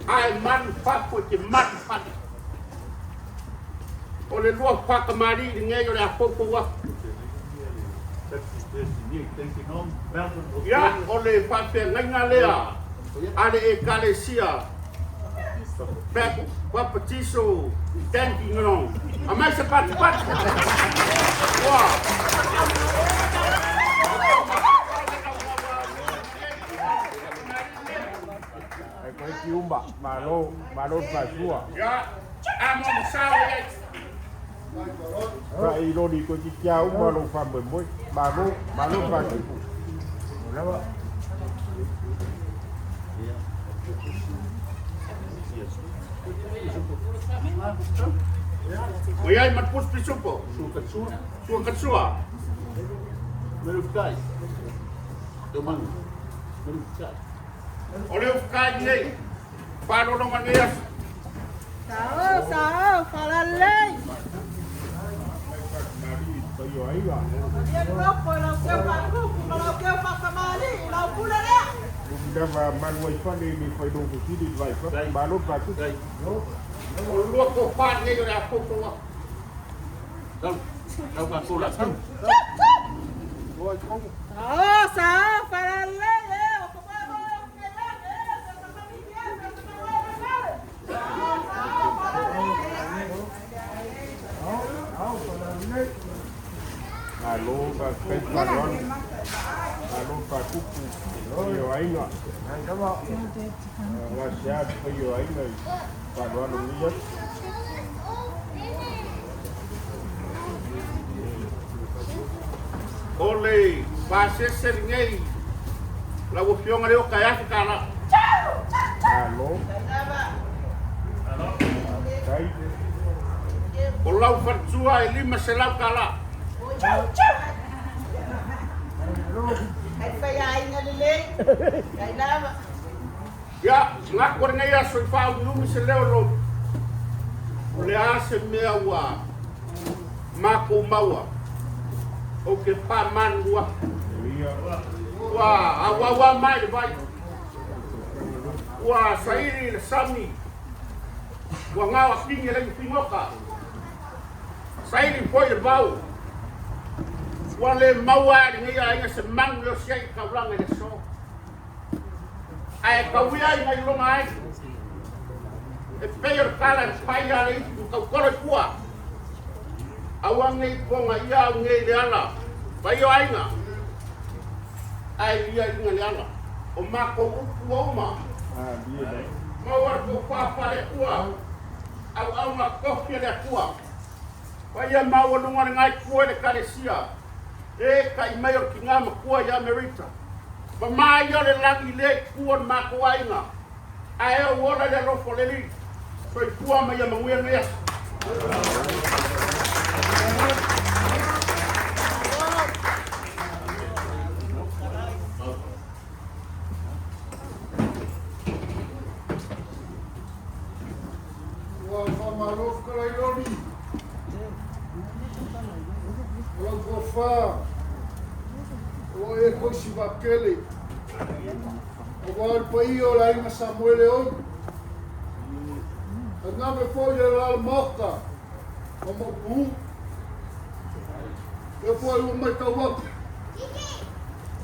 ai man papo te man papo. O le lua whakamari i ngai o le apopo wa. Ia, o le whapea ngainga lea. Ale e kalesia. Pepo, wapatiso, tenki ngong. A mai se pati pati. Wow. Cái chiếu bà lô phải xua. Ya, amo sao vậy? Vậy lô đi có chiếc cháu bà lô phải bởi mối. Bà lô phải xua. Đó ạ. Oi, mas pus pisupo. Sua katsua. Merukai. Domang. Merukai. Oleh ukai ni. Paro no manias. Sao, fala lei. Bây giờ ấy rồi. Dia rokok lau keu paku, lau keu pakamari, lau pula dia. Đã và man quay phát đi phải đủ cái gì đi vậy phát. Bà lô phải xua. Lua ko pan ni ora apopo wa. Đâu? Đâu mà cô là không? Sao, fala lei. Bà lô và cái bà lon. Bà lô phải cúc. Bây giờ ấy nữa. Là xe bây giờ ấy này. Bà lon đúng nhất. Ole, va ser ngai. La wo fiong ale o kaya kana. Alo. Đấy. O lau fatsua e lima se lau kala. Ai feagaiga lelei. Ai lava. Ya, ngak ko ngai aso fa u se leo lo. Le ase mea wa. Mako maua. O ke pa man wa. Wa, awa mai le vai. Wa sairi le sami. Wa ngawa kingi le fingoka. Sairi foi le bau. Wa le maua ni ai se mang lo sei ka ranga le so. Ai ka wia ngai lo mai. E peor kala pai ale ka koro kua. Awang ngai ponga ia ngai le ala. Pai o ainga. Ai lia inga le ala. O mako upu oma. Bia đấy. Mawar ko papa le kua. Au ma kofi le kua. Pai ma o lunga ngai kua le kalesia. E kai mai o kinga ma kua ya merita. Ma mai yo le langi le kua ma ko ainga. Ai o wona le ro foleli. Foi kua ma ya manguia ngai. O e koisi wakele. O wāi pai o la inga Samuele oi. A ngā me fōi e la maka. O mo pū. E fōi o mai ka waki.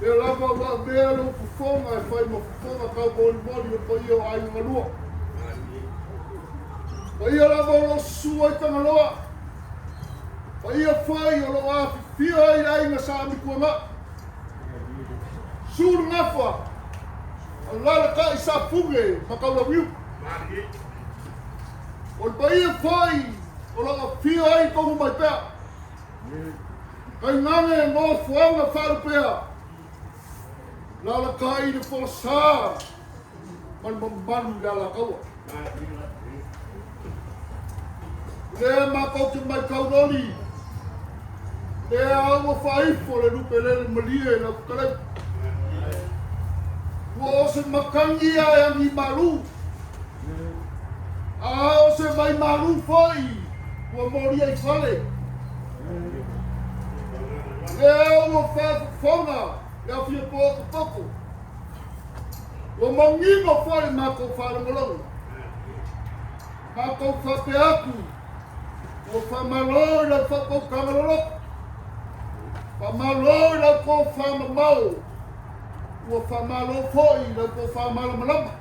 E lava wa mea lo pufonga e whai mo pufonga kau boli boli o pai o ai ngā lua. Pai o lava o lo sua i tanga loa. Pai o whai o lo afi fia i la inga sa amikua ngā. Suru ngafa. Lala ka isa funge makaula wiu. O pai e whai o la fia ai kongu mai pea. Kai ngange mō fuanga wharu pea. Lala ka i ni whosā. Man mambanu lala kaua. Lea makau te mai kauroni. Lea awa whaifo le lupe lele malie na kukalai. Ua o se makangi ai angi maru. A o se vai maru foi. Ua mori ai whale. Lea ua whaifona. Lea fia pōka poko. Ua maungingo whale mako whare molonga. Mātou whape aku. O whamaloi lau whakau kamaroloko. Whamaloi lau ko whamamau. O whamalo foi lau ko whamalo malama.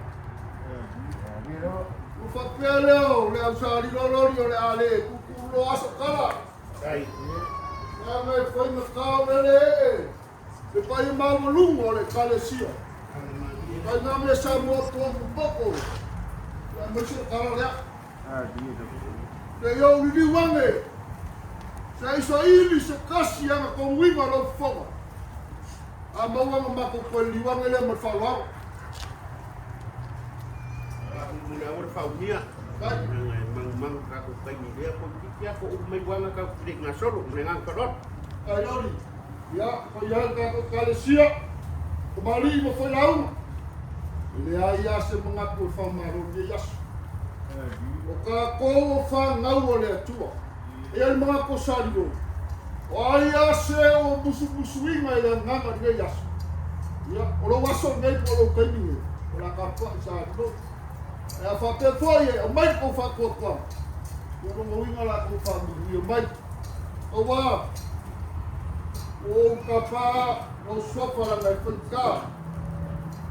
O whapea leo, leo sa rilolori o le ale, kukulo asa kala. Nā ngai whai makao lele e. Le pai mamalungo o le kalesia. Pai ngā mea sa mua tōku poko. Le mwisho kala lea. Le iau lili wange. Sa iso ili se kasi anga konguinga lau whonga. A mauanga mako koe liwange le mawhauau. Mula ora faunia. Mang kako kai ni dia ko kia ko umai wanga ka kulik na solo mengang kadot. Ai ori. Ya, ko ya ka kalesia. Kembali mo foi lau. Le ai ase mengaku famaro ni yas. O ka ko fa ngau le tua. E al mga ko saligo. O ai ase o busu inga ile nganga ni yas. Ya, o lo waso ngai ko lo kai ni. O la ka pa sa no. E a whapea toi e, o mai ko whakua kua. Ia rongo inga la ko whamiri, o mai. O wā, o ka pā, o swapara ngai whaika.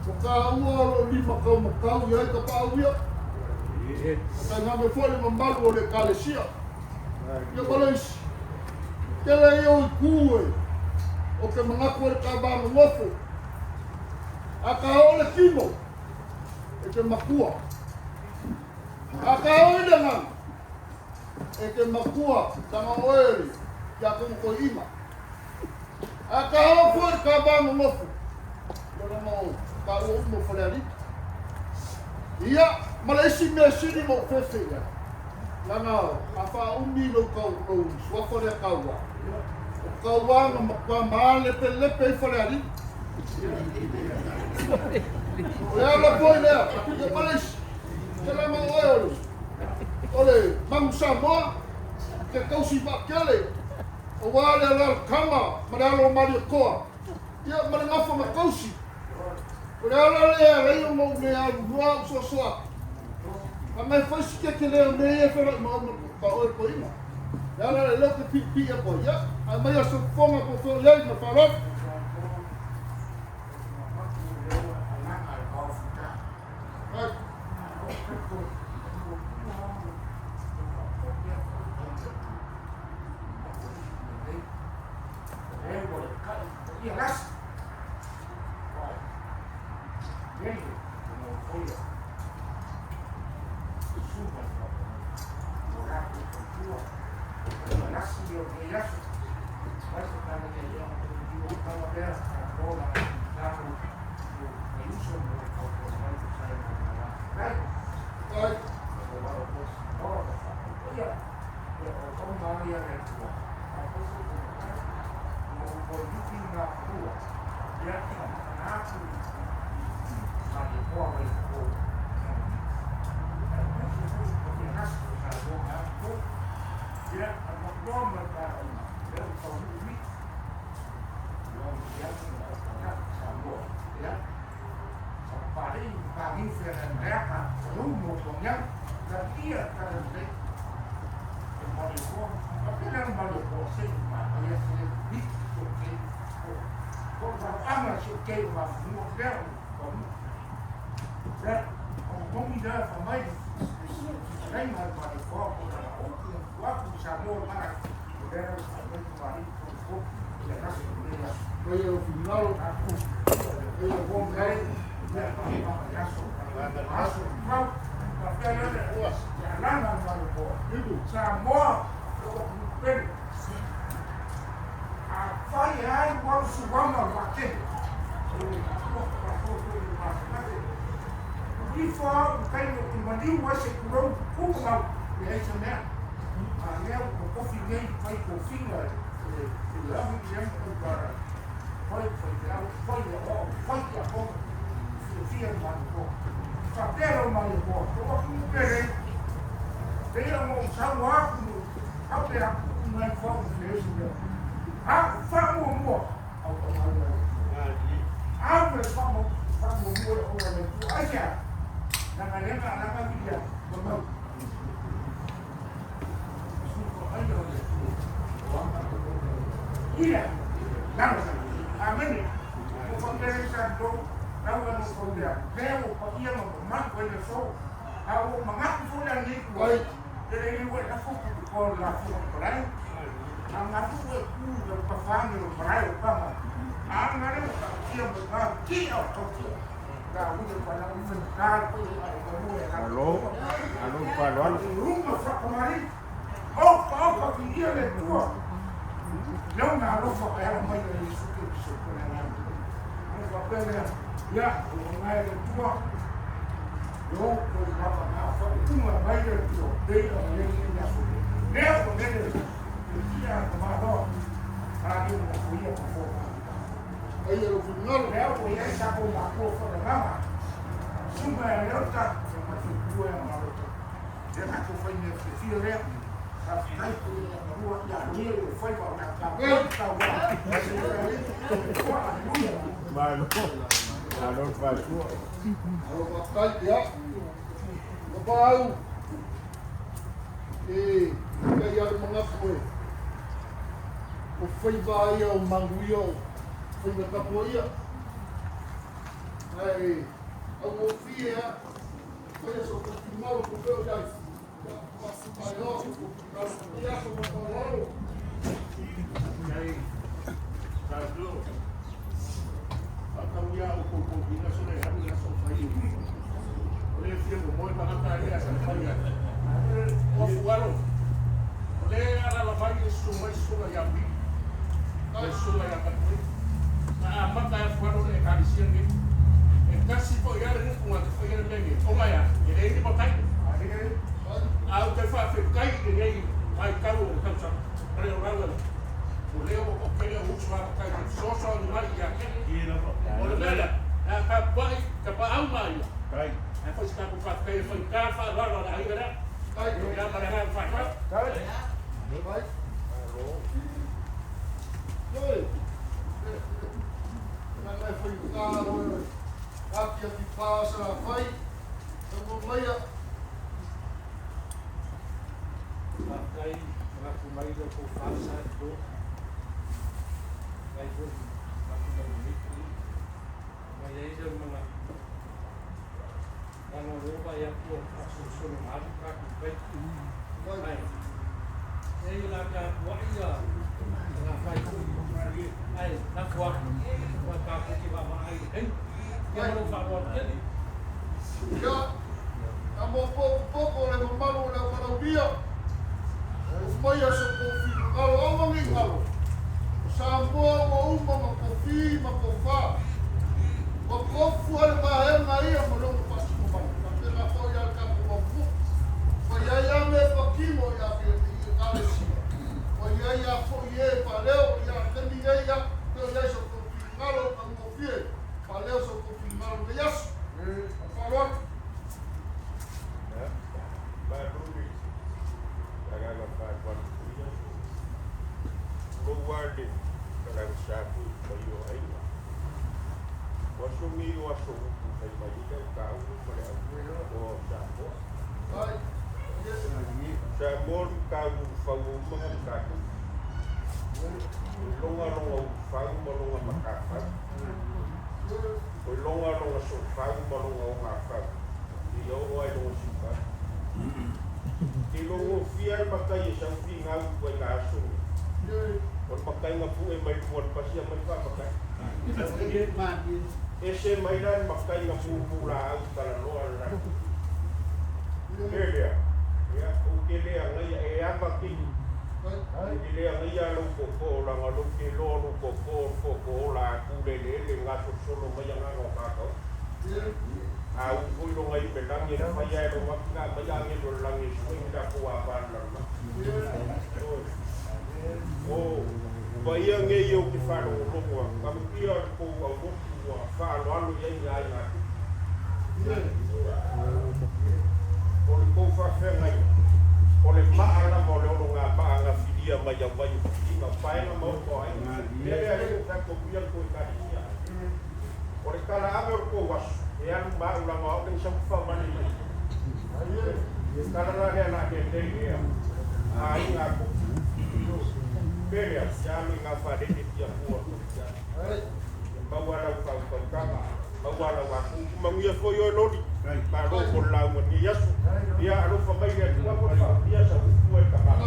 O ka ua lo lima kau makau, iai ka pā uia. O ka ngame whore mamaru o le kalesia. Ia malaisi. Tele eo I kūe, o ke mangaku o le ka bāma ngofo. A ka o le kimo, e te makua. A ka oidanga e te makua tanga oeri kia kumko ima. A ka hofo e ka bāma ngofu. Lora mo ka o umo whareari. Ia, malaisi mea siri mo whewhenga. Langa a wha umi lo kau o swafore kaua. O kaua ma makua maa lepe lepe I whareari. O ea la poi lea, ia malaisi. Kela ma oe ole mangu Samoa ke kausi makele o wale ala kama maralo mario koa ia mare ngafa ma kausi o le ala le rei mo le a rua so soa a mai fasi ke le me e fera ma pa oe ko ina le ala le ke pipi e ko ia a mai aso fonga ko fo le na fara Iya, nang amen. Mo pagkere sa do, nawan mo pagkere. Deo pakiya mo man ko na so. Ako mga kulang ni ko. Dere ni wa na fuku ko la fuku ko rai. Ang ako ko ku pa fami ko rai pa ma. Ang ngare mo pakiya mo ka ki out to. Ka wi ko na mo ka ko ai ko mo ya. Alo paluan. Rumah fra kamari. Oh, pakiya le tu. Não na rofa era mais isso que isso foi lá. Mas a pena já não é tua. Eu vou lá na rofa uma mais de tua. Dei a ele na rofa. Leva ele. Dia tomado. Para ele na folha com fogo. Aí eu fui não leva e aí já com a rofa da mama. Suma eu tá, mas tu é uma outra. Já que foi nesse filho Hãy Alo pasua. Alo pakai ya. Kepau. Kaya mengaku. Ufai bahaya manguyo. Ufai nakapoya. Hai, aku fia. Kaya sokat mau kubel guys. Maior, ya como falou. E aí, Brasil, a cambiar o combinação de realização aí. Olha o filme, muito para a essa família. O fugaro, olha a lavai isso, mas sua já vi, mas sua já vi. A mata é fugaro de caricia mesmo. Então se for ir com a foi ir bem, o maia, ele é de botar. Ao te fa feagaiga nei mai kau o kausa reo rau o leo o kere o usu hara kai soso ni mai ya ke o le mera ka pai ka pa au mai kai a foi ska ku fa kai foi ka fa raro da ira kai ya para ha fa kai Vai. Oi. Não foi caro. Aqui a passa, vai. Vamos lá. Pakai aku mai do ko fasa do mai do aku mai mikri mai ai do mana ana roba ya ko asu sunu madu ka ku pai mai ei la ka waia na fai ku ai na kwa wa ka ku ki ba mai ai ya no fa wa ni Ya. Amo pouco le mamaru le malabia. Foi a sua confia. Alô, homem, alô. Samboa, uma confia, uma confia. O cofu é barreiro na ilha, mas não faz como vai. Porque na folha é campo bambu. Foi aí a me pouquinho, olha que alecia. Foi aí a folha, valeu, olha que ninguém já, eu já sou confirmado, não confia. Valeu, sou confirmado, beleza? Falou. Guarde para o saco foi o aí. Você me o achou que vai ir cá o para o saco. Vai. Já moro cá o favor uma saco. Longa o fago uma macaca. O longa sofá uma fago. E eu vou aí no sofá. Que longo fiel matai sa pinga ko na aso. Or pakai ngapu mai buat pasia mai pa pakai. Ese mainan pakai ngapu pula utara luar. Dia. Ya, ukele ngai e apa ki. Ukele ngai lo ko la ngalo ke lo ko la ku le ngaso solo mai ngalo ka ko. Au kulo ngai pelang ina mai lo wakna bayang lo lang swing da ku apa la. Oh, bahia ngai eu que falo logo, como pior com o outro, falo algo e aí lá. Por com fafé ngai. Por maala mo lo nga pa nga filia mai ya vai filia pai na mo ko ai. Ele é o que copia com carinha. Por kala amer ko was, e an ba ula mo den sa fa mani. Ai, kala la na ke te ai nga ko. Beria, jami ngafade di dia kuat. Bawa la kau bawa la waku mangia foyo lori. Baru pola mani yasu. Dia alu famai dia tua pola. Dia sabu kuat kamar.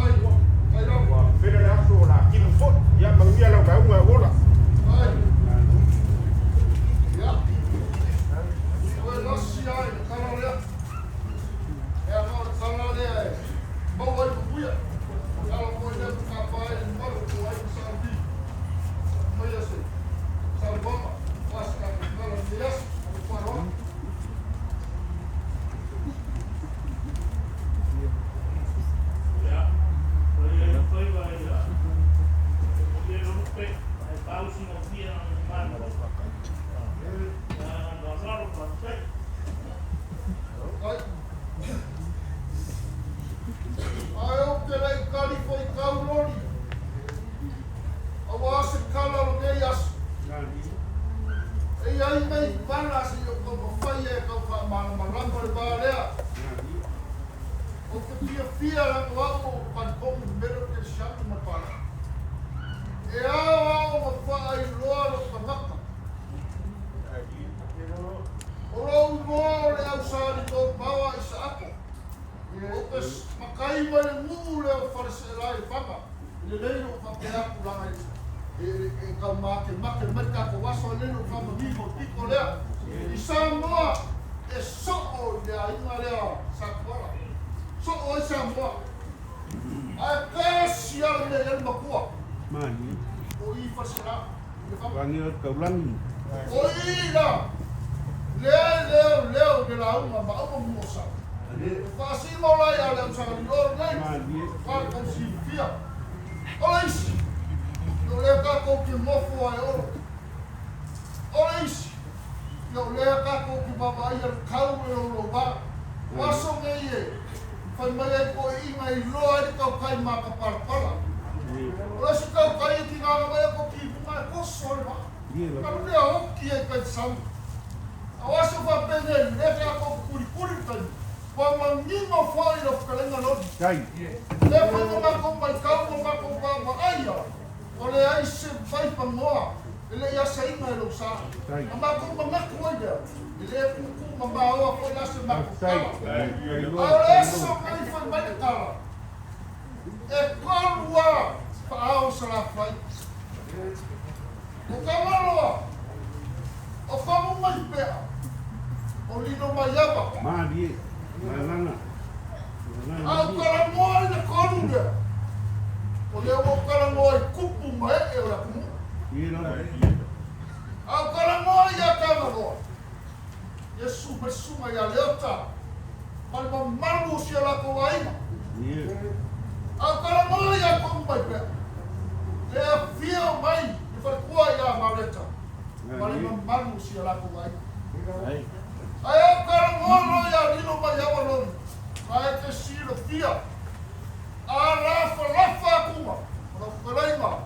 Wah, beda langsung lah. Kim fot, dia mangia la kau ngora. Ya. Oi, nasi ai, kalau dia. Ya, kalau dia. Bawa itu buaya. Kalau mau dia kapai, baru buat sambil. Maya sih. Salvama, pasta, kalau dia, paruh. Ayo pelai kali foi kau lori. Awas kalau dia yas. Ei ai mai panas yo como fai e kau fa malam por balea. O que fia la logo pan com mero que chato na pala. E ao fa ai loro panaka. O lo le au sa ni to bawa isa ako. O pes makai mai mu le farselai fama. Le leiro fa pera pulanga isa. E kau make mereka ko waso leno fama vivo pico lea. I Samoa e so'o le ainga lea sakola. So'o e Samoa. A kasi al le el makua. Mani. O i fasela. Wangi kau langi. O i la. Leo de la uma ma uma moça. Fasi mo la ya le sa ni or nei. Mani. Far kan si fia. Olha isso. Eu levo cá com que mofo aí, olha isso. Eu levo cá com que babai ele caiu e o loba. Passou meio. Foi meio com ima e loa de kau cai maca para para. Olha se kau cai que não vai com que uma coisa olha. Kalau dia ok é pensando. Awas eu vou perder, leva cá com curi kan. Pama ningo foi o calenga no. Cai. Leva uma com mai kau uma com babai. Ole ai se vai pa moa. Ele ia sair na lusa. Ama ko mangaku dia. Ele ku mambawa ko la se makuta. Ole so mai fa mai kala. E kolwa pa au sala fai. O kamalo. O kamu mai pe. O lino mai aba. Mani. Nana. Au kala moa na kolu dia. O leo kala moa kupu mai e ora kumu. Au kala moa ia kamalo. Yesu bersuma ya leota. Malma malu sia la ko waina. Au kala moa ia kombai pe. Le fio mai e fa kua ia maleta. Malma malu sia la ko waina. Ai au kala moa ia dino mai ya lo. Ai que siro fia. Rafa kuma. Rafa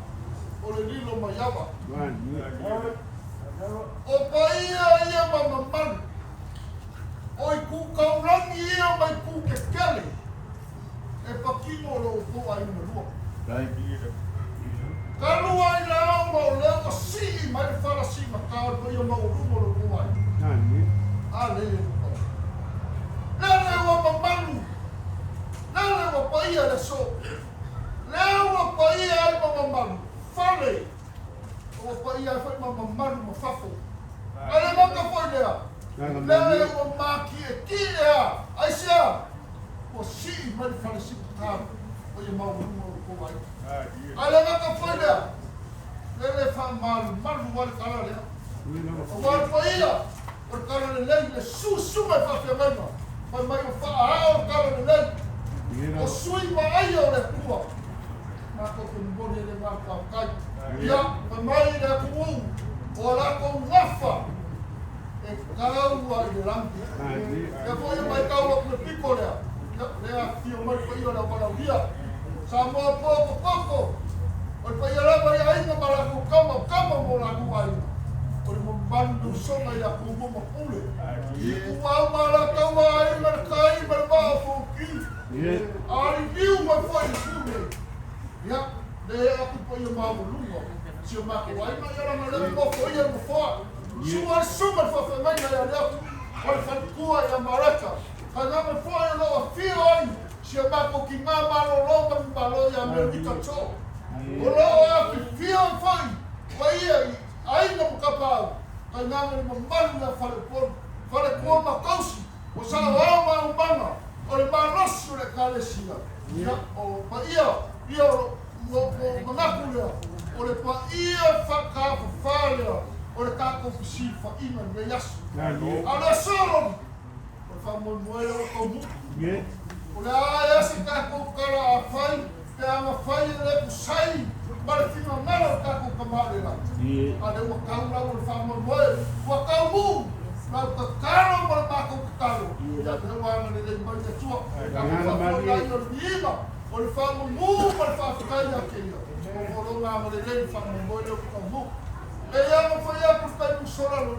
o le lilo mai ava. O paia ia mamamanu. O i ku kaurangi ia mai ku ke kele. E pakino lo ko ai merua. Kalu ai la o leo si mai fala si makao ko ia mau rumo lo ko ai. Ale. Lele o mamanu. Lele o paia le so. Leo o paia ai mamamanu. Fale. O paia ai mamamanu ma fafo. Ale maka foi lea. Lele o maki e kia. Ai sia. O si mai fale si makao. O ia mau rumo lo ko ai. Ale maka foi lea. Lele fa malu wale kala lea. O wale paia. O kala le le su mai fa femena. Fa mai o fa o kala le le. O sui ma ai o le kua. Na ko ko mbone le ma ka kai. Ya, fa mai le kua. O la ko ngafa. E kau wa le lampi. E ko ia mai kau le piko le. Le a tio mai ko ia la para dia. Sa mo poco. O pa ia la mai ai na mala ko kama mo la ku ai. O le mo bandu songa ia ku mo pule. Ku au mala ka ai mar kai mar ba fo ki. Ari viu ma foi fume. Ya, de aku po mamulunga. Sia makuai ma ia langa le moko ia mfoa. Sua suma whawhengai ia lea. Oi whanikua ia maraka. Ka ngame fua ia loa whio ai. Sia mako ki ngā maro roma mbalo ia me wika tō. O loa a ki whio whai. Wa ia i aina mukapau. Ka ngame ma manu ia whale ponu. Whale kua makausi. O sa wao ma umanga. O le marosu le kalesia. Ia o pa ia mo manaku lea. O le pa ia whakawhawhalea. O le kako pisi whainga me yasu. A le soro. O le whamoemoe o komu. O le aia se kako kara a whai. Te anga whai e le kusai. Ma le whina nara kako kamarela. A le wakaura o le whamoemoe. Wakau mu. Nau ka karo ma le mako kakaro. Ia te wanga le le mai te tua. Ka whawhalai o le miima. O le whamoemoe ma le whawhakai a keia. O ronga ma le le whamoemoe le kamu. E ia ma whai a kustai musora lo.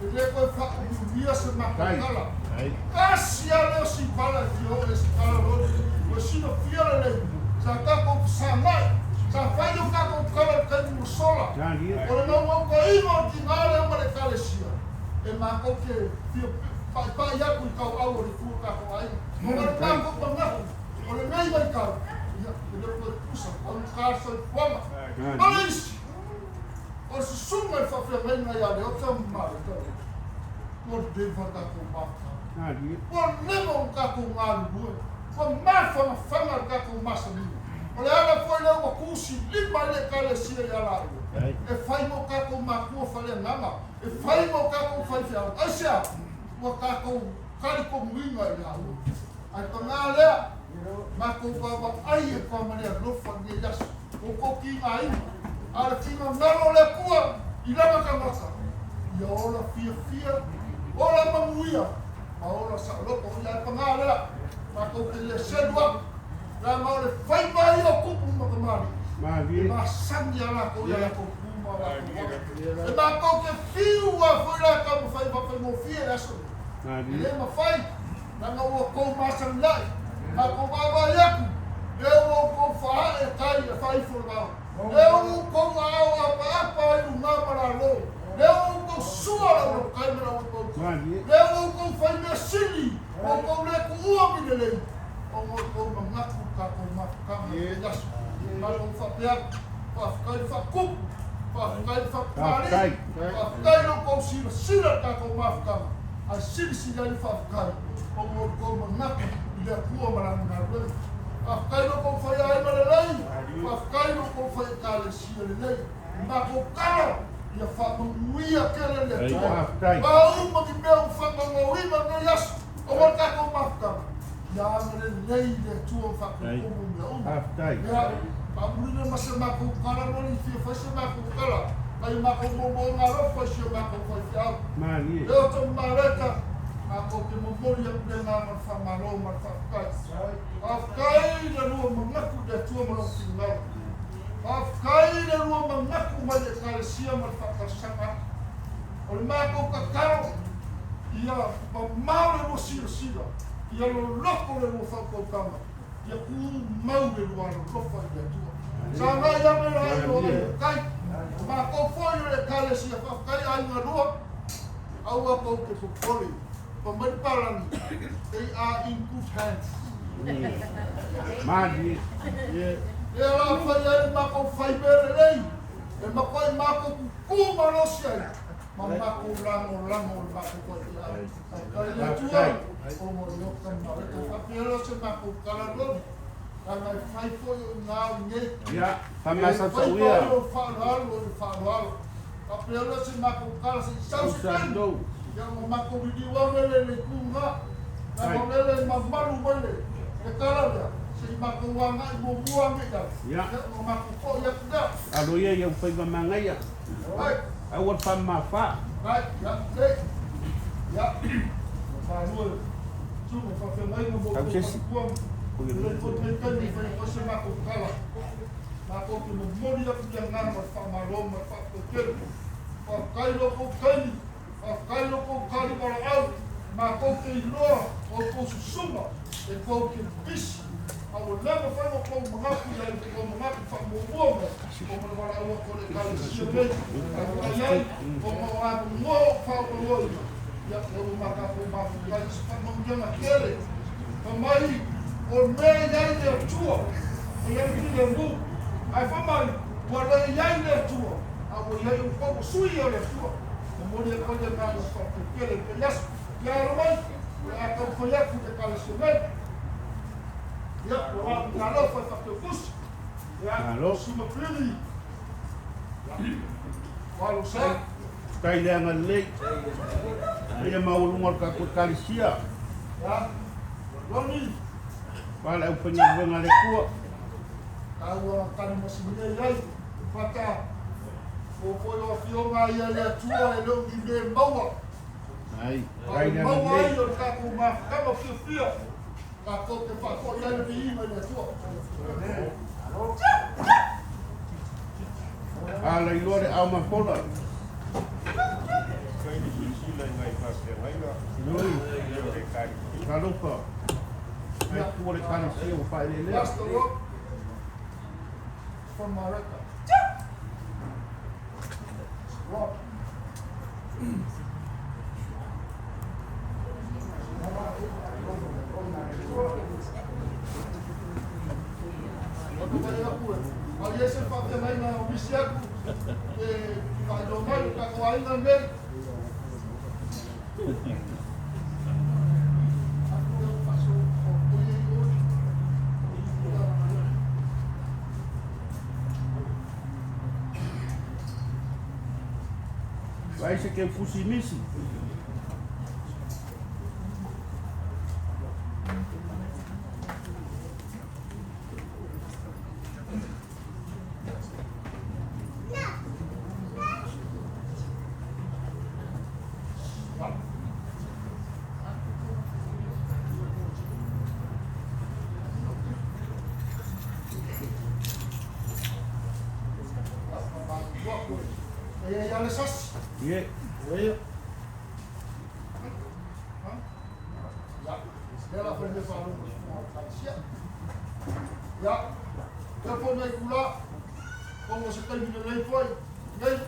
E le koe whakuruhia se makakala. Kasi a leo si pala ki o e si pala lo. O sino fia le le. Sa kako sa mai. Sa whai o kako kala kai musora. O le mau mau ka ingo ki ngare o ma le kalesia. E mako ke fio pai aku i kau au o le fua kako ai. O le kako pangaku. O le nei mai kau. Ia, e le koe pusa. O le kasa i puanga. Malisi. O se sunga i whawhiamenga ia le o te mare tau. O le dewa kako maka. O lemo kako ngāru bue. O mawhanga whanga kako masa nina. O le ala koe leo wa kusi lima le kale sia i ala ua. E whai mo kako makua whale nganga. E whai mo kako whai whiau. Aisea, ua kako kariko muinga i ala ua. Ai pa ngā lea, mako kawa ai e kwa manea rofa ni yasu. O ko ki ngā ina. Ala tina naro le kua i lama ka mata. Ia ola fia, ola mamuia. Ma ola sa loko ia e pa ngā lea. Mako ke le sedua. La mau le whai mai o kupu makamari. E ma sangi ala ko ia ko puma wa ko. E ma ko ke fiu wa fura ka mo whai whai mo fia aso. E ma whai. Nanga ua kou masan lai. Ma ko wawa yaku. E ua kou wha e kai e whai fura. E ua kou au apa e unga para lo. E ua kou sua la ua kai mera ua kou. E ua kou whai mea sili. O kou le ku ua mine lei. O mo kou mangaku kako makakanga e yasu. Malo whapeak. Whafkai whakup. Whafkai whakpari. Whafkai no kou sira kako mafkanga. A siri ai whafkai. O mo kou mangaku i le kua maranga na rei. Whafkai no kou whai ai marelei. Whafkai no kou whai kale sia le lei. Ma kou kara. Ia whamamuia kere le tua. Ma uma ki mea whangangawima ne yasu. O mo kako mafkanga. Ia ngare nei le tua whakukumu mea uma. Ia, pamurina ma se mako kala roni fia whai se mako kala. Ai mako momo ngā rofa si o mako whai fiau. Leo tō mareka, mako ke momori a kure ngā man whamaro man whafkai. Whafkai le rua mangaku le tua mano whingau. Whafkai le rua mangaku mai le kare sia man whakasanga. O le mako kakaro, ia mamau le rua sira. Ia lo loko le rua whakaukama. Ia ku mau le rua lo lofa i le tua. Sa ngai ame rai o le kai. Ma ko foi le kale sia whakakai ai ngā rua. Aua kou ke pupori. Pa mai parani. They are in good hands. Magi. E la whai ai mako whai bere rei. E mako ai mako kuku marosi ai. Ma mako lango le mako koi ai. Kai le tua. O mo yoka mareka. Whapiero se mako kalaroni. Ka mai whai foi o ngā nge. Ia, pamasa tau ia. Whai foi o wharoalo. Whapiero se mako kala se sausi kai. Ia mo mako vidi wangele le kunga. Na wangele mamaru wale. E kalaria. Se mako wanga i mo buange ia. Ia mo mako ko ia kuda. Alo ia ia whai mamanga ia. Ai. Awar pamawha. Ai, ia. Ia. Whanua. Tumo whawhengai mo mo kuang. Le ko te tani whai o se mako kala. Mako ki mo mori aku ia ngā ma whamaroma whakakere. Whakairo ko kaini. Whakairo ko kari para au. ma ko ke loa o ko susuma e ko ke pisi a o leva fai o ko mangaku ya ko mangaku fa mo mo ko mo wala o ko le kale si le a ya ko mo wa mo fa o lo ya ko ma ka ko ma ka si fa mo na kele o mai o me ya de tua o ya ki le mu ai fa mai o le ya de tua a o ya ko sui o le tua o mo le ko le ma fa ko kele ke ya ya ro mai a ko fa ya ku de kale si le ya, kalau foi faktor kus. Ya, semua pilih. Kalau saya kailangan late. Kaya maulungan ka ko kalisia. ya, Roni, Wala ang panyagwang alekwa. kalau kan masih menilai kata Popo fio ngai le tua e lo di bawa. Ay, Kailangan kailangan late. yo ka ko ma ka mo fio. Kako te whako ia le vi ima le tua. Alay lore au mapola. Kai ni sila ngai pa se ngai na. Noi, Le kai. kalupa. Ay kuwa kalisia o pai lele. Last the rock from Mareka. Rock. Kalau ia sempat main na ofisi aku, kalau main kat kawan ngambil, aku masuk kuliah. Vai ser que é fusimisi. Yang lesas. Ye. Ya. Ela foi me falando. Ya. Depois me pula. Como se termina nem foi. Nem.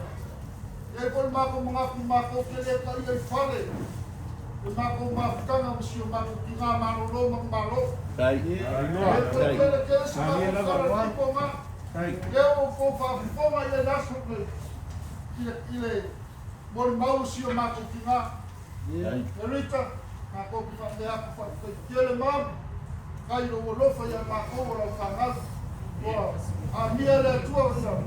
Depois mako mako kele kali ai fale. Mako kanga msio mako kinga manolo mangmalo. Dai. Depois kele se mako kala Dai. eu vou falar ia dar sobre ele bol mau sio mako kinga. Dai. Elita mako kinga te aku fa kele mam kai ro lo fa ya mako ro kangal. A minha le tua ro.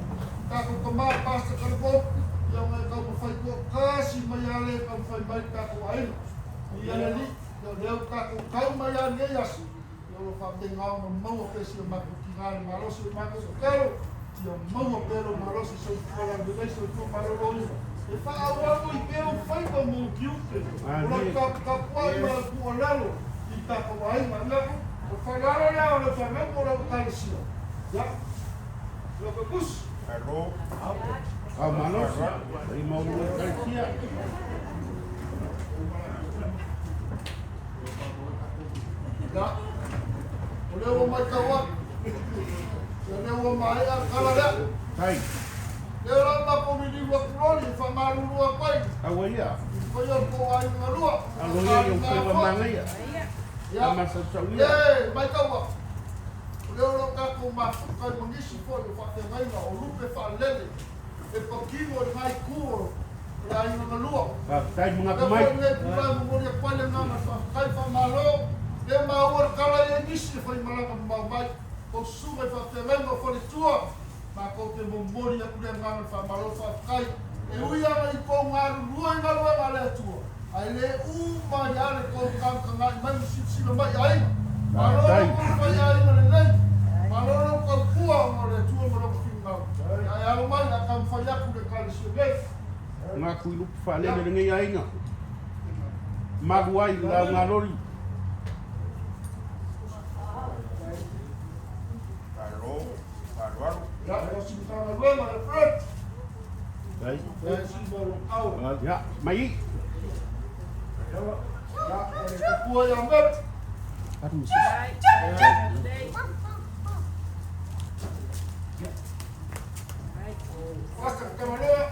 Ta ko koma pasta kalbo yang mai kau fa ko kasi mayale kau fa bai ta ko ai. Ia le yo ta ko kau mayale yasi. Yo fa ngau mau pe sio mako kinga malo sio mako kero. Yo mau pelo malo sio fora de vez sio malo lo. E fa awa ko i pelo fai ko mo kiute. Ora ka pai ma ku lalo. I ta ko ai ma lalo. O fa lalo la o fa me ko lo kalsio. Ya. Lo que bus. Aro. Au manos. Ay maulungan kalisia. Ya. Oleh o mai kawa. Oleh o mai a kala ya. Dai. Leo la ko mi di wa kroli fa malu lua pai. Awaya. Ko yo ko ai ngalua. Aloya yung pela mangaya. Ya. Masa sawia. Eh, mai kawa. Leo lo ka ko ma ka mangisi ko yo fa te mai na o lupe fa lele. E pakimo mai ku. Ya ai ngalua. Dai mga kamay. Le pula mo ni pale na fa kai fa malo. Le ma or kala e nisi fa malanga mai. Ko sume fa te lengo fa le tua. Ma ko te bombori aku le ngana fa malo fa kai. E uia ai ko ngaru lua ngaru ngale tua. Ai le ma ya le ko kan kan mai si mai ai. Malo ko fa ya ai ma le. Malo ko pua mo le tua mo ko finga. Ai ai mai na kan fa ya ku le kali si le. Ngaku ilup fale na ngai ainga. Maguai la ngalori. Aro. Aro. Ya, ko si ta na le ma le fret. Dai. Ya si mo au. Ya, mai. Ya kua ia mer. Waka kamalea.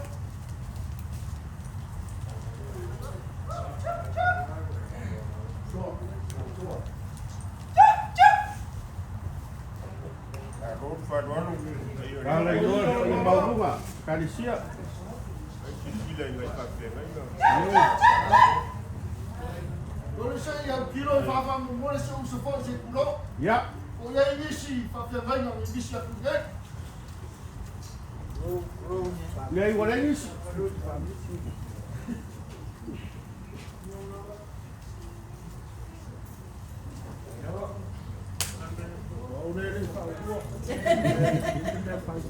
Kalau itu yang bau bunga, kali siap. Kalau saya yang kilo papa memulai seusah saya pulau. Ya. Oh ya ini sih papa yang ini sih aku dek. Lei wala ini.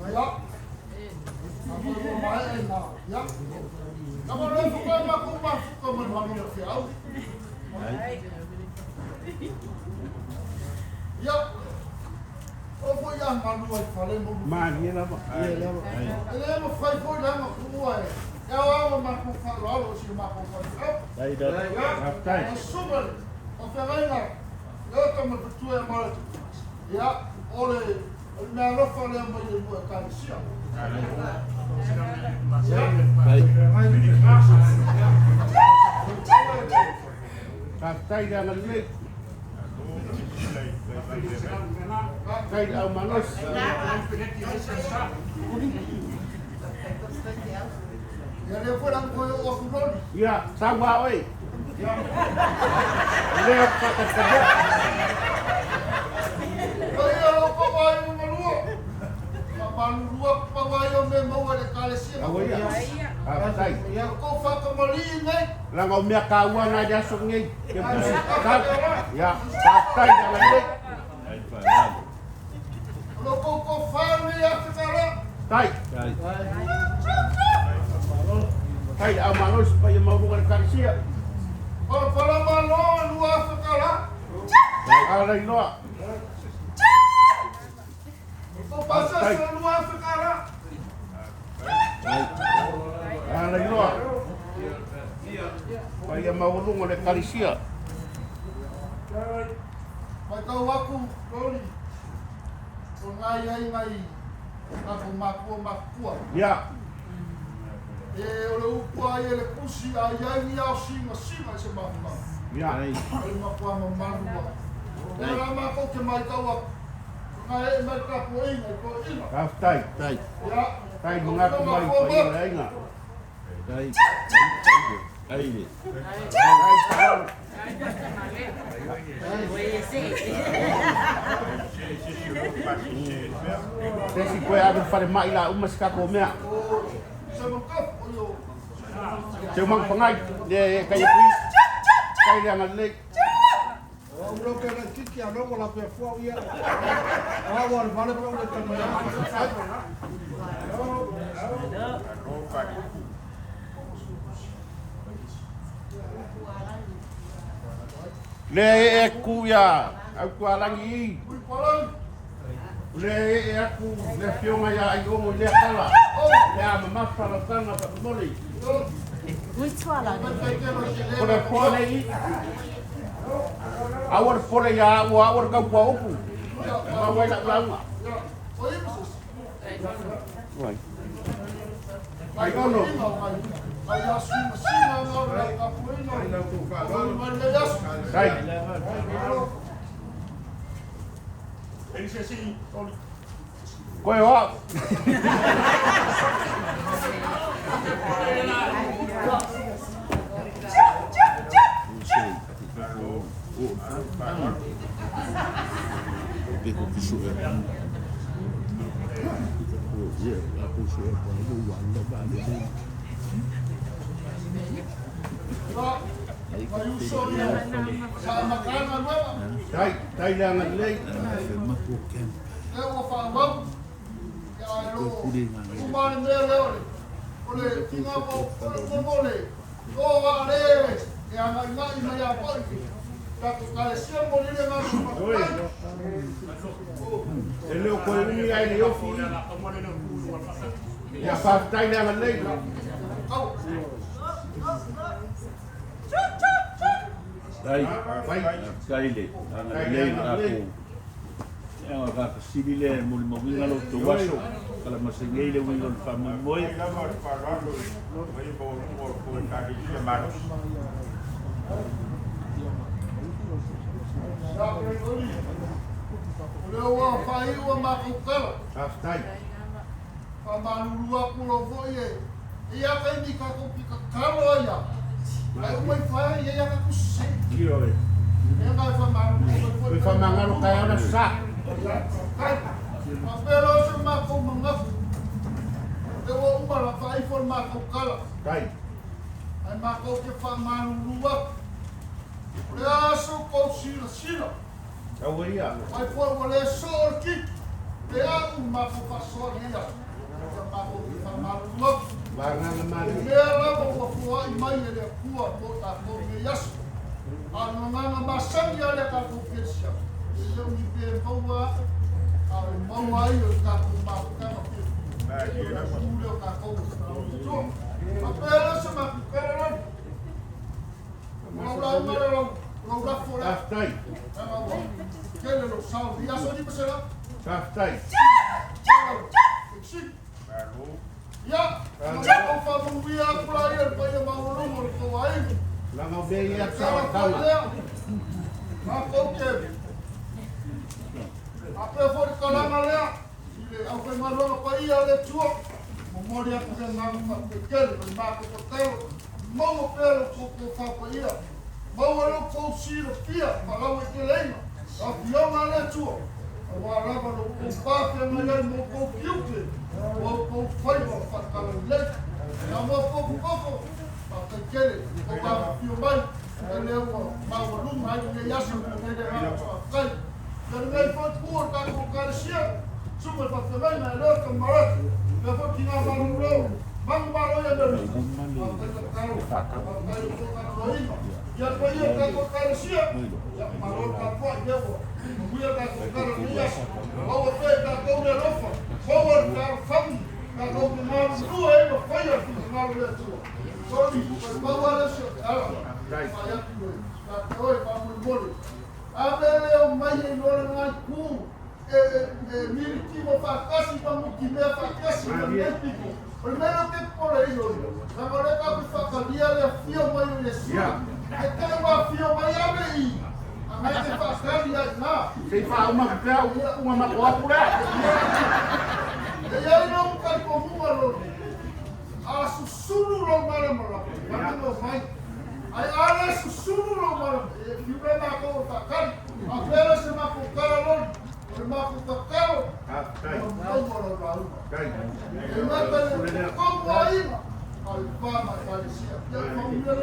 Ya. Apa yang main lah, ya. Kamu lagi bukan aku masuk ke mana fiau. Ya. Oh yang malu paling mau. Mari lah, iya lah. Ele mau fai foi lá no rua. Ya wa ma ko fa lo si ma ko fa. Dai dah. Aftai. Super. O ferreira. Eu tomo tu é mal. Ya, ole. Na lo fa le mo de mo ka si. Aftai jangan lek. Kay au manos. Ya le foi lá com o fulano. Ya, sama oi. Ya. Lek kata kerja. Kaya ko ba yung maluwa? Maluwa pa ba yung may mawala kalasin? Awo ya. Aftai. Ya ko fa ko malin eh. Lang au mia kawan aja sungai. Kebus. Ya, aftai jangan lek. Lo ko fa ni ya sekala. Tai. Tai au manos pa yang mau bukan kansia. Para para malo luwa sekala. Alai loa. Ko pasa sa luwa sekala. Alai loa. Pa yang mau lungo le kansia. Mai kau aku lori. Ko ngai. Aku makua. Ya. Ole upua ele kusi ai ni au sima se mama. Ya. Ole makua mamanua. Ora mako ke mai kau aku. Ngai mai ka poinga ko ina. Aftai. Ya. Tai mengaku mai pa yang lainnya. Desi koe ave whare mai la umas kako mea. Seu mang pangai de kaya pui. Kaya dia ngalek. Ulo ke na kiki ano wala pe fua ia. Awal vale pa ulo ke na. Le e kuya, au kualangi. Le e aku, le fionga ya ai omo le kala. Le a mama fala tanga pa moli. Kore pole i. Awar pole ya, awar kau pa opu. Ma wai la langa. Wai. Ai ono. Sai. Koe hoa. Tai jangan lei. Ele o koe umi ai le ofi. Ya tai jangan lei. Kaile, aku. Yang agak sibile mul mobil lalu tu waso. Kalau masih gile mul family boy. Lewa fai wa makukala. Aftai. Pamalulua pulo foye. Ia kai ni ka ko pika kalo ya. Ai mai fai ia ka kusse. Iyo. Ia ka pamalulua. Koe whamangaro kai ana sa. Pero se mako mangafu. Lewa umara fai for makukala. Kai. Ai mako ke pamalulua. Lea so ko sila. Awaria. Ai for wale so ki. Lea mako pasor ia. Mako ke pamalulua. Wanganga mani. Lea wa fua i mai ele kua ko ta ko me yasu. Ano nganga masang ya le ka ko kirsia. Ele mi pe paua. Au maua i o ka ko ma ka no ki. Ele ko ka ko. Apela se ma ku kara. Laura fora. Aftai. Kele lo sau. Ia so ni pesela. Aftai. Ya, aku faham dia player pada mau nomor kawain. Langa bei ya Salah sa kala. kau aku ke. Apa for kalangan dia? Aku malu apa ia le tua. Memori aku yang nak pekel, nak pekel. Mau pekel aku apa ia? Mau lo kau sih pia, kalau itu lain. Aku yang mana tua? Waraba lo kumpate malay mo ko kiuke o ko faiwa fakalele na mo ko pakakele o ba fiumai ele o mawalum ai ne yasu ne de kai dan ngai fot ko ka ko karsia super fakalai na lo ko marat na fot kina marulo bang balo ya do ya ko ya ka ko karsia ya marot ka po devo Buya ka kara niya, bawa pe ka kore rofa, bawa ka fam, ka kore mar dua ego fire tu mar le tu. Sorry, bawa le sho, ala. Fire tu. Ka koi pa mul boli. Abele o mai no le ngai ku. Miliki mo fa kasi pa mo kime fa kasi mo netiko. Primero que por ello, la moreka ku fa kalia le fio mai le sia. E ka wa fio mai ave i. Mas você faz carne na. Você faz uma macópora. E aí não cai como alô. A sussurro lo mara. Mas não vai. Aí a sussurro lo mara. E o bem na cor tá carne. A pera se na cor cara lo. O maco tá caro. Não mora lá. E mata como aí. Alfama parecia. Ya família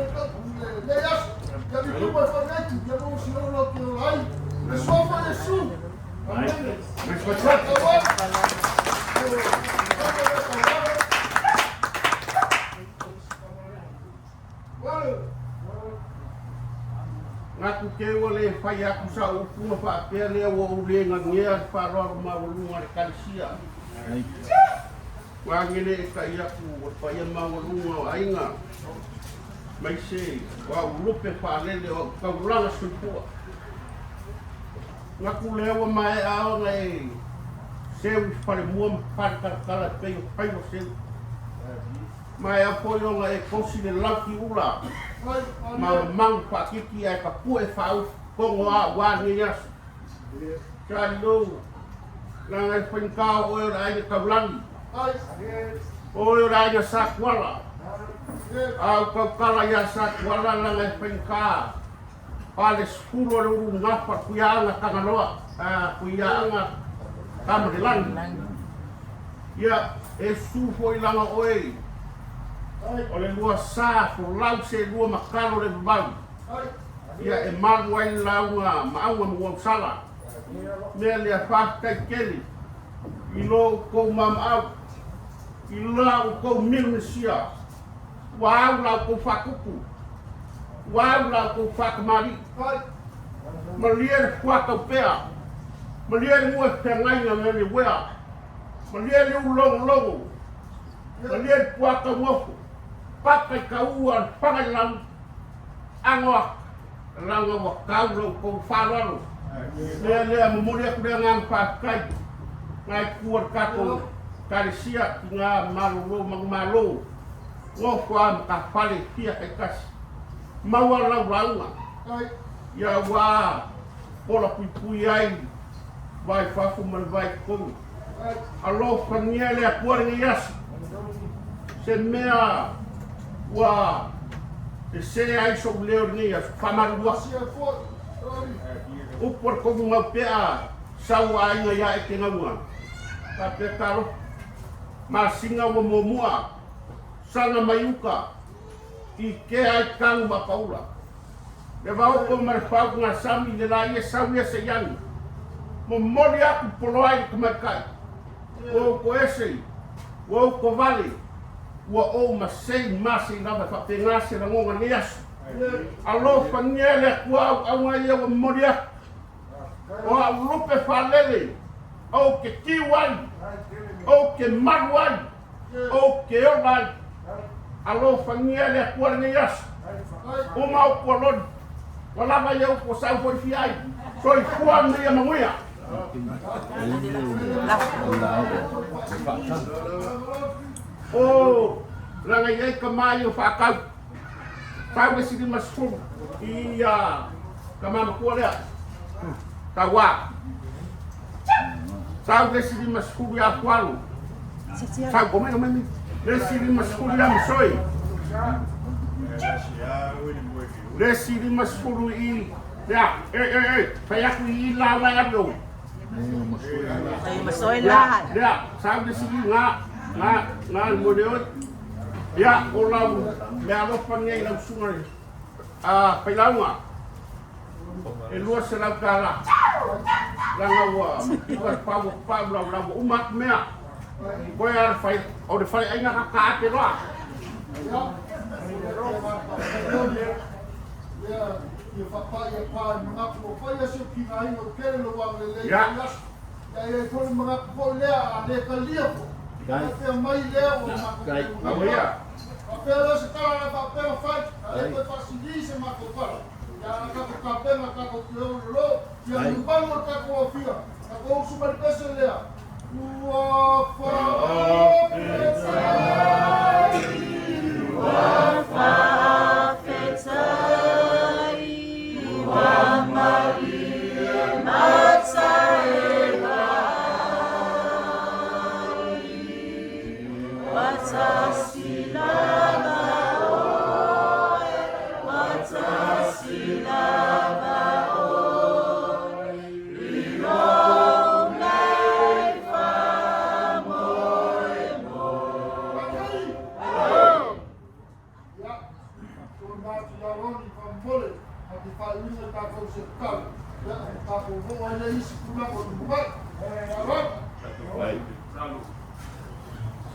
leias. Ya vi como foi feito. Ya não se não que lá. É só faleceu. Mas foi certo. Ngaku ke ole fai aku sa upu fa pele o ule ngia fa ro ma ulu ma kalsia. Wangene ka ia ku pa ia ma ulu ainga. Mai se wa ulupe fa lele o ka ulanga supu. Ngaku lewa mai ao nei seu para mo para kala pe pai o seu. Mai apoio nga e kosile laki ula. Ma mang pa kiki ai ka pue fau kongo a wa ni yas. Chalo la ai penkau o ai ka blangi. O ai sakwala. Au ka kala ya sakwala la ai penka. Pale skuro lu ngapa kuya ka ngaloa. Kuya nga kamrilang. Ya e sufo ilanga oi. Ole lua sa fo lau se lua makalo le bau. Ia e maru ai launga maaua mua sala. Mea lea wha kai keli. I lo kou mam au. I lau kou milnesia. Wau lau kou whakupu. Wau lau kou whakamari. Malia whakau pea. Malia mua pengainga me le wea. Malia le ulongo longo. Malia whakau wafu. Pakai kauan pangalang angoak Ranga wa kaulo ko whalaro. Lea mamuri aku rea ngang whakai. Ngai kuar kako karisia ki ngā maruro magmalo. Ngō wha maka whale kia kai kasi. Maua lau raunga. Ia wā pola pui ai. Vai whafu man vai kongi. Alo whangia lea kuare ngai asu. Se mea wā e se ai so leo ngai asu. Whamarua. Upor kongu ngau pea sau ainga ia e te ngaunga. Ka pea karo. Masinga wa momua. Sanga mayuka. I ke ai kangu mapaula. Le vau ko marwhau ngā sami le la ia sau ia se yangi. Mo mori aku polo ai ka makai. O ko ese. O ko vale. Ua o masei masi nava whape ngase na ngonga ni asu. Alo whangele aku au ngai ia wa mori aku. O a lupe whalele. O ke kiwai. O ke maruai. O ke orbai. Alo whangiele a kua ngai asu. O mau kua loni. Walama iau ko sau pori fiai. Soi kua ngai a manguia. O ranga iai ka mai o whakau. Tau e siri masfuru. Ia ka mama kua lea. Ka wā. Tau e siri masfuru a kualu. Tau ko mena meni. Lesi lima sepuluh yang soi. Lesi lima sepuluh i. Ya, saya aku i lawa ya do. Masoi lah. Ya, saya di sini nggak model. Ya, orang berapa panjang dalam sungai. Pelawa. Luas selagala. Langawa. Luas pau lawa umat mea. Koe ar fai, o de fai ainga ka ate roa. Ia whapai e pāi mga ko whai asio ki ngā ingo kere lo wang le lei yasu. Ia e kore mga ko lea a le ka lia po. Ia pia mai lea o mako kere. Awa ia. A pia lo se kara na whapea whai, a le koe whasili se mako kara. Ia na kako kapena kako ki o lo, ia mbango kako o fia. Kako o sumari pese lea.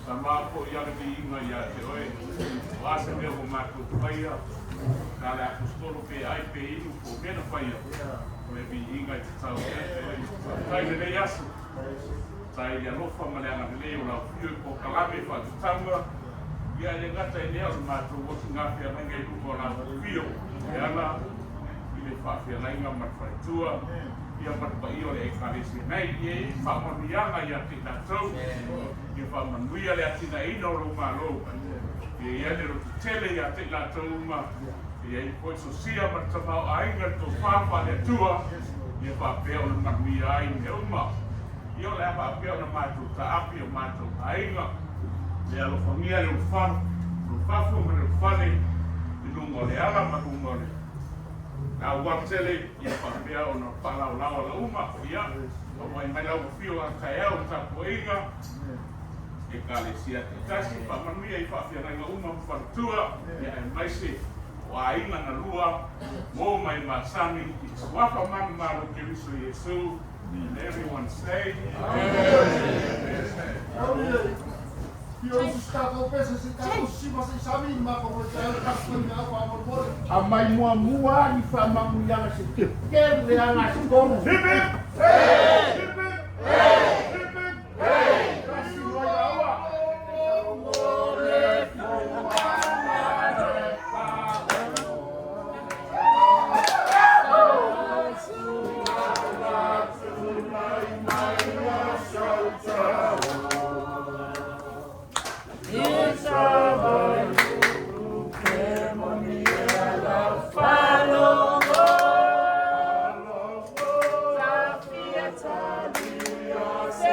Sama po yang diingat ya, oe. Wasa dia memakai paya. Kalau aku sekolah PIP itu pun paya. Lebih ingat tahu. Saya dia yasu. Saya dia lupa melihat dia ulah view ko kalame fa tamba. Dia yang kata dia memakai waktu ngapi yang itu kolam view. Ya lah. Ini fakir lain ngamat tua. Ia berbaik oleh ekarisi naik dia faman yang ayat tidak tahu dia faman dia lihat tidak ino rumah lo dia ada tele yang tidak tahu rumah dia ikut sosial bertemu air tu papa dia tua dia papel nak dia ini rumah dia oleh papel nak matu tak api matu air dia lo família lo fam lo fafu lo fale di nunggu le alam aku ngore. Na watele ia papea ona palau uma ia o mai lau fio a kaeo ta poiga e kalesia te tasi pa manuia I papea na uma fartua ia e mai se o ainga na lua mo mai masani I wapa manu maru ke riso Yesu and everyone say Amai mua Ni whamang yang sikit Kere yang asikong Hibib! Kasi waya awa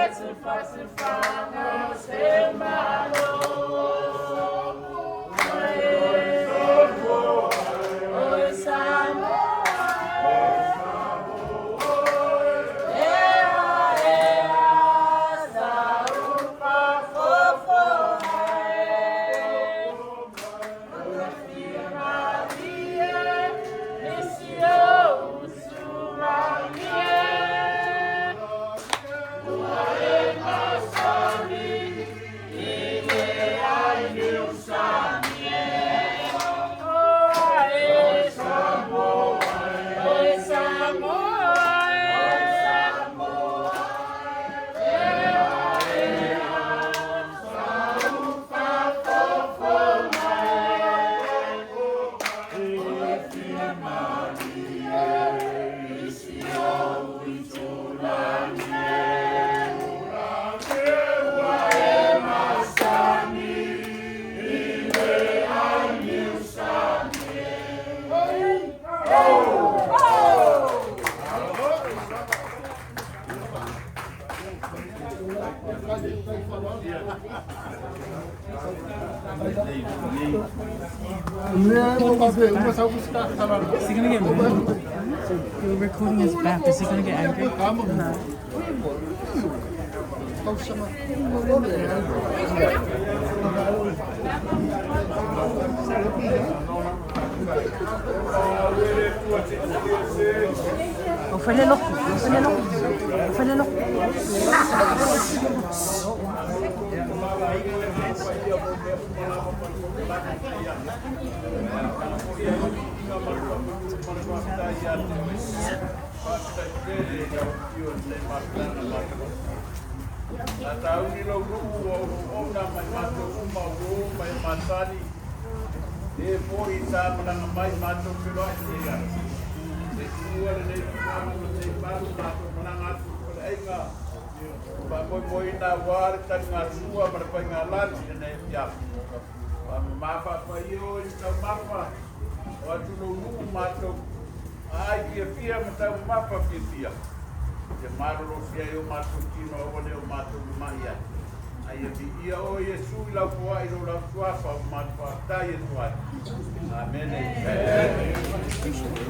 Is he gonna get mad? The recording is back. Is he gonna get angry? No. Ofréle-lo. Ai, fia, mas tá uma mapa, fia. Ke maroro fia eu mato kino o ne o mato maia. Ai e o Yesu la poa i la tua fa mato tai e tua. Amen.